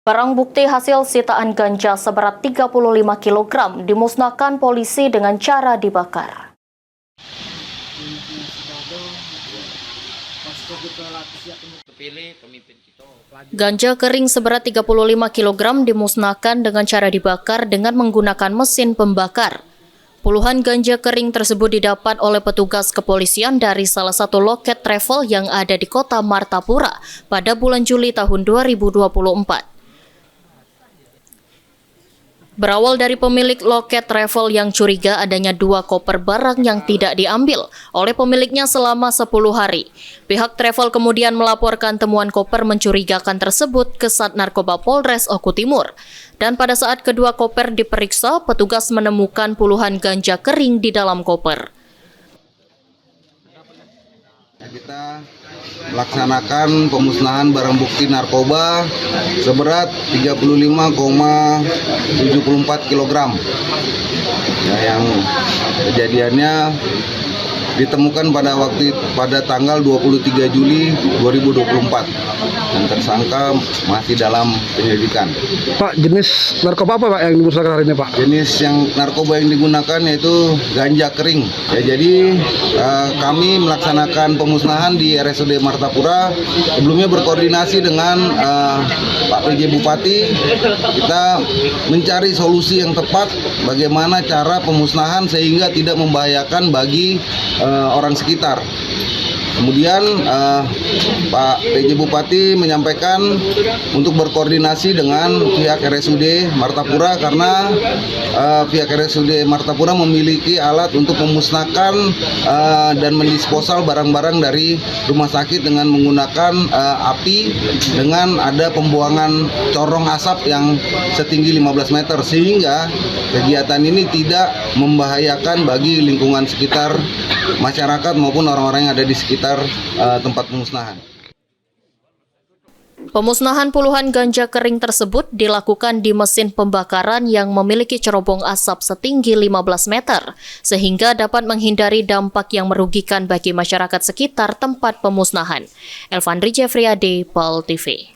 Barang bukti hasil sitaan ganja seberat 35 kg dimusnahkan polisi dengan cara dibakar. Ganja kering seberat 35 kg dimusnahkan dengan cara dibakar dengan menggunakan mesin pembakar. Puluhan ganja kering tersebut didapat oleh petugas kepolisian dari salah satu loket travel yang ada di kota Martapura pada bulan Juli tahun 2024. Berawal dari pemilik loket travel yang curiga adanya 2 koper barang yang tidak diambil oleh pemiliknya selama 10 hari. Pihak travel kemudian melaporkan temuan koper mencurigakan tersebut ke Sat Narkoba Polres Oku Timur. Dan pada saat kedua koper diperiksa, petugas menemukan puluhan ganja kering di dalam koper. Kita melaksanakan pemusnahan barang bukti narkoba seberat 35,74 kg. Yang kejadiannya ditemukan pada tanggal 23 Juli 2024 dan tersangka masih dalam penyelidikan. Pak, jenis narkoba apa Pak yang dimusnahkan hari ini Pak? Jenis yang narkoba yang digunakan yaitu ganja kering. Ya, jadi kami melaksanakan pemusnahan di RSUD Martapura. Sebelumnya berkoordinasi dengan Pak PJ Bupati, kita mencari solusi yang tepat bagaimana cara pemusnahan sehingga tidak membahayakan bagi orang sekitar. Kemudian Pak PJ Bupati menyampaikan untuk berkoordinasi dengan pihak RSUD Martapura karena pihak RSUD Martapura memiliki alat untuk memusnahkan dan mendisposal barang-barang dari rumah sakit dengan menggunakan api dengan ada pembuangan corong asap yang setinggi 15 meter sehingga kegiatan ini tidak membahayakan bagi lingkungan sekitar masyarakat maupun orang-orang yang ada di sekitar tempat pemusnahan. Pemusnahan puluhan ganja kering tersebut dilakukan di mesin pembakaran yang memiliki cerobong asap setinggi 15 meter, sehingga dapat menghindari dampak yang merugikan bagi masyarakat sekitar tempat pemusnahan. Elvandri Jeffriyade, POL TV.